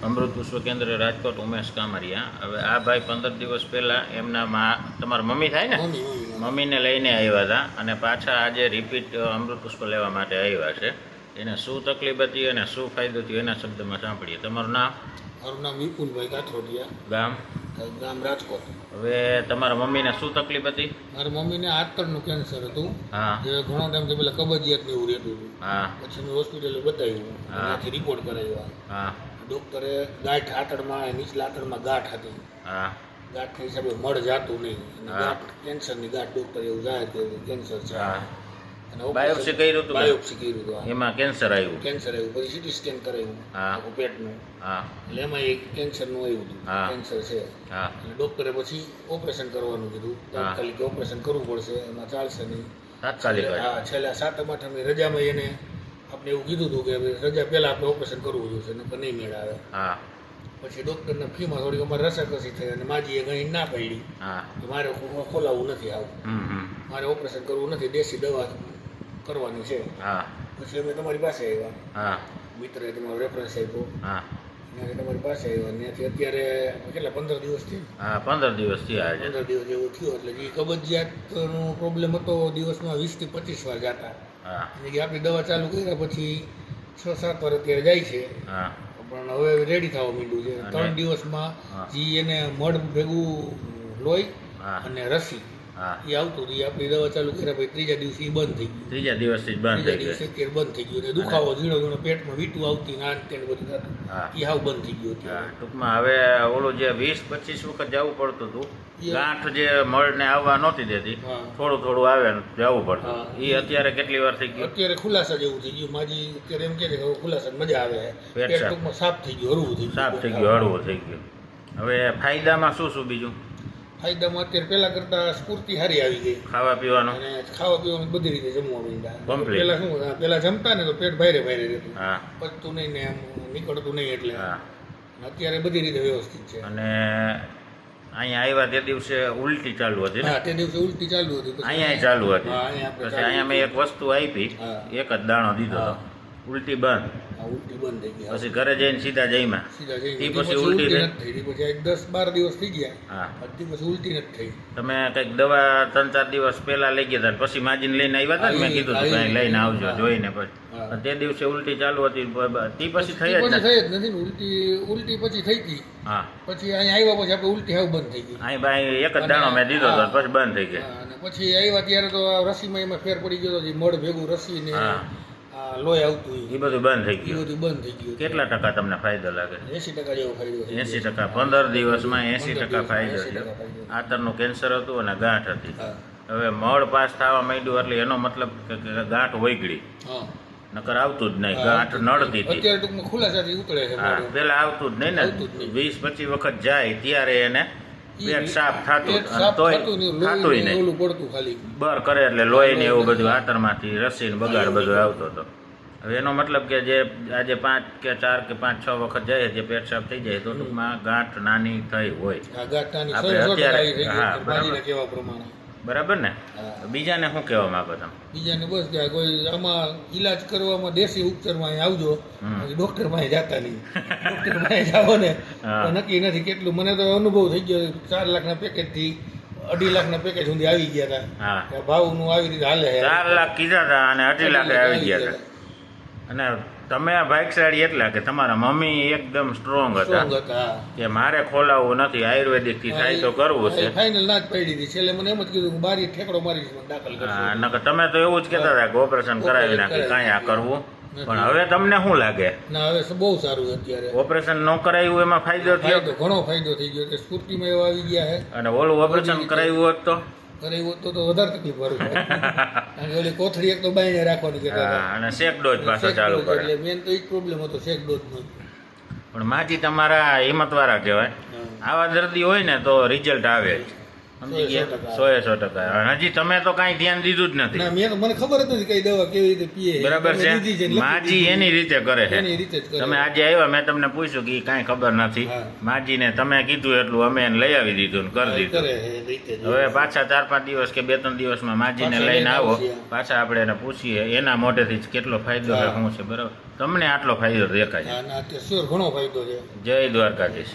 અમૃત પુષ્પ કેન્દ્ર રાજકોટ ઉમેશ કામરિયા. હવે આ ભાઈ 15 દિવસ પહેલાં એમના તમારા મમ્મી થાય ને, મમ્મીને લઈને આવ્યા હતા અને પાછા આજે રિપીટ અમૃત પુષ્પ લેવા માટે આવ્યા છે. એને શું તકલીફ હતી અને શું ફાયદો થયો એના શબ્દમાં સાંભળીએ. તમારું નામ? મારું નામ વિપુલભાઈ કાથરોડિયા, ગામ? ગામ રાજકોટ. હવે તમારા મમ્મીને શું તકલીફ હતી? મારી મમ્મીને આંતરનું કેન્સર હતું. હા. જે ઘણો ટાઈમથી પેલા કબજિયાત ને એવું રહેતું હતું. હા. પછી મેં હોસ્પિટલે બતાવ્યું, ત્યાંથી રિપોર્ટ કરાવ્યા. હા. ડૉક્ટરે ગાંઠ આંતરમાં, નીચલા આંતરમાં ગાંઠ હતી. હા. ગાંઠના હિસાબે મળ જાતું નહીં અને ગાંઠ કેન્સરની ગાંઠ ડૉક્ટર એવું જાહેર કર્યું કેન્સર છે. હા. અને બાયોપ્સી કર્યું હતું? બાયોપ્સી કર્યું હતું. એમાં કેન્સર આવ્યું? કેન્સર આવ્યું. પછી સીટી સ્કેન કરાવ્યું આખું પેટનું. હા. એટલે એમાં એક કેન્સરનું આવ્યું હતું, કેન્સર છે. હા. અને ડૉક્ટરે પછી ઓપરેશન કરવાનું કીધું. તાત્કાલિક ઓપરેશન કરવું પડશે, એમાં ચાલશે નહીં. તાત્કાલિક? હા. છેલ્લા 7-8 રજામાં એને આપણે એવું કીધું હતું કે રજા પહેલાં આપણે ઓપરેશન કરવું જોઈશે, નકર નહીં મેળ આવે. હા. પછી ડૉક્ટરના ફીમાં થોડીક અમારે રસાકસી થઈ અને માજીએ ઘણી ના પાડી કે મારે ખોલાવવું નથી આવું, મારે ઓપરેશન કરવું નથી, દેશી દવા કરવાની છે. હા. પછી અમે તમારી પાસે આવ્યા. હા. મિત્રએ તમારો રેફરન્સ આપ્યો. હા. ત્યાંથી તમારી પાસે આવ્યા. ત્યાંથી અત્યારે કેટલા 15 દિવસ થયા? હા, 15 દિવસ થયા. 15 દિવસ જેવું થયું. એટલે જે કબજિયાતનો પ્રોબ્લેમ હતો, દિવસમાં 20 થી 25 વાર જતા. હા. એટલે કે આપણી દવા ચાલુ કર્યા પછી 6-7 વાર અત્યારે જાય છે. હા. પણ હવે રેડી થવા માંડ્યું છે. 3 દિવસમાં જે એને મળ ભેગું લોહી અને રસી એ આવતું હતું, એ આપણી દવા ચાલુ કર્યા પછી ત્રીજા દિવસે એ બંધ થઈ ગયું. ત્રીજા દિવસથી જ બંધ થઈ ગયું? અત્યારે બંધ થઈ ગયું. દુખાવો ઝીણો ઝીણો પેટમાં વીટું આવતી ના તેને બધું થતું, એ હાવ બંધ થઈ ગયું અત્યારે. ટૂંકમાં હવે ઓલું જે 20-25 વખત જવું પડતું હતું, ગાંઠ જે મળને આવવા નહોતી દેતી, થોડું થોડું આવે જવું પડતું, એ અત્યારે કેટલી વાર થઈ ગયું? અત્યારે ખુલાસા જેવું થઈ ગયું. માજી અત્યારે એમ કે છે કે ખુલાસા મજા આવે, પેટ ટૂંકમાં સાફ થઈ ગયું, હળવું થઈ ગયું. સાફ થઈ ગયું, હળવું થઈ ગયું. હવે ફાયદામાં શું શું બીજું? ફાયદામાં અત્યારે પહેલા કરતા સ્ફૂર્તિ સારી આવી ગઈ. ખાવા પીવાનું? અને ખાવા પીવાનું બધી રીતે જમવા માંડ્યા. પહેલા શું પહેલા જમતા ને તો પેટ ભારે ભારે રહેતું, હા, પચતું નહીં ને એમ નીકળતું નહીં. એટલે અત્યારે બધી રીતે વ્યવસ્થિત છે. અને અહીંયા આવ્યા તે દિવસે ઉલટી ચાલુ હતી? હા, તે દિવસે ઉલટી ચાલુ હતી. અહીંયા ચાલુ હતી. પછી અહીંયા મેં એક વસ્તુ આપી, એક જ દાણો દીધો, ઉલટી બંધ. ઉલટી બંધ થઈ ગઈ. પછી ઘરે જઈને સીધા જઈમાં? પછી ઉલટી નથી થઈ. પછી 10-12 દિવસ થઈ ગયા. હા. પછી ઉલટી નથી થઈ. તમે કંઈક દવા 3-4 દિવસ પહેલા લઈ ગયા હતા, પછી માજીને લઈને આવ્યા હતા ને? મેં કીધું હતું કંઈ લઈને આવજો જોઈને. પછી તે દિવસે ઉલટી ચાલુ હતી, તે પછી થઈ જ નથી. ઉલટી પછી થઈ ગઈ. હા. પછી અહીંયા આવ્યા પછી આપણે ઉલટી હાવ બંધ થઈ ગઈ. અહીં ભાઈ એક જ દાણો મેં દીધો હતો, પછી બંધ થઈ ગઈ. અને પછી આવ્યા ત્યારે તો રસીમાં એમાં ફેર પડી ગયો હતો, મળ ભેગું રસી ને લોહી આવતું એ બધું બંધ થઈ ગયું. બધું બંધ થઈ ગયું. કેટલા ટકા તમને ફાયદો લાગે? 80% જેવો ફાયદો. 80%? 15 દિવસમાં 80% ફાયદો છે. આંતરનું કેન્સર હતું અને ગાંઠ હતી. હવે મળ પાસ થવા માંડ્યું એટલે એનો મતલબ કે ગાંઠ વૈગળી, નકર આવતું જ નહીં. ગાંઠ નડતી હતી. અત્યારે ટૂંકમાં ખુલાસાથી ઉતરે છે. હા, પેલા આવતું જ નહીં ને. 20-25 વખત જાય ત્યારે એને પેટ સાફ થતું, તોય થતું નહીં. બર કરે એટલે લોહી ને એવું બધું આંતરમાંથી રસી ને બગાડ બધું આવતો હતો. હવે એનો મતલબ કે જે આજે 5 કે 4 કે 5-6 વખત જાય, જે પેટ સાફ થઈ જાય તો ટૂંકમાં ગાંઠ નાની થઈ હોય. આપણે અત્યારે હા, બરાબર ને? બીજાને શું કહેવા માંગો તમે? બીજાને બસ કે કોઈ આમાં ઈલાજ કરવામાં દેશી ઉપચારમાં અહીં આવજો, ડૉક્ટર પાસે જતા નહીં. ડૉક્ટર પાસે જાઓ ને નક્કી નથી કેટલું. મને તો અનુભવ થઈ ગયો. 4 લાખના પેકેજથી 2.5 લાખના પેકેજ સુધી આવી ગયા હતા. ભાવનું આવી રીતે હાલે. 4 લાખ કીધા હતા અને 2.5 લાખે આવી ગયા હતા. અને તમે આ ભાગ્યશાળી એટલા કે તમારા મમ્મી એકદમ સ્ટ્રોંગ હતા કે મારે ખોલાવવું નથી, આયુર્વેદિક થી થાય તો કરવું છે. ફાઇનલ ના જ પડી દીધી. છેલ્લે મને એમ જ કીધું કે બારી ઠેકડો મારી દાખલ કરજો. નકર તમે તો એવું જ કહેતા હતા કે ઓપરેશન કરાવી નાખી, કાંઈ આ કરવું. પણ હવે તમને શું લાગે? ના, હવે બહુ સારું અત્યારે. ઓપરેશન ન કરાવ્યું એમાં ફાયદો થયો? ઘણો ફાયદો થઈ ગયો. સ્ફૂર્તિમાં એવા આવી ગયા છે. અને ઓલું ઓપરેશન કરાવ્યું હોત તો વધારે તકલીફ વાળું. ઓલી કોથળી એક તો બાઈને રાખવાની કહેતા હતા. અને શેક ડોઝ પાછો ચાલુ કરે. એટલે મેન તો એ જ પ્રોબ્લેમ હતો, શેક ડોઝનો. પણ માજી તમારા હિંમતવાળા કહેવાય. આવા દર્દી હોય ને તો રિઝલ્ટ આવે જ. સમજી ગયા? 100%. હજી તમે તો કાંઈ ધ્યાન દીધું જ નથી. મને ખબર જ નથી કઈ દવા કેવી રીતે પીએ. બરાબર છે. માજી એની રીતે કરે છે. તમે આજે આવ્યા, મેં તમને પૂછ્યું કે કાંઈ ખબર નથી. માજીને તમે કીધું એટલું અમે એને લઈ આવી દીધું ને કરી દીધું. હવે પાછા 4-5 દિવસ કે 2-3 દિવસમાં માજીને લઈને આવો, પાછા આપણે એને પૂછીએ એના મોઢેથી કેટલો ફાયદો છે, શું છે. બરાબર? તમને આટલો ફાયદો દેખાય છે. અને અત્યારે શ્યોર ઘણો ફાયદો છે. જય દ્વારકાધીશ.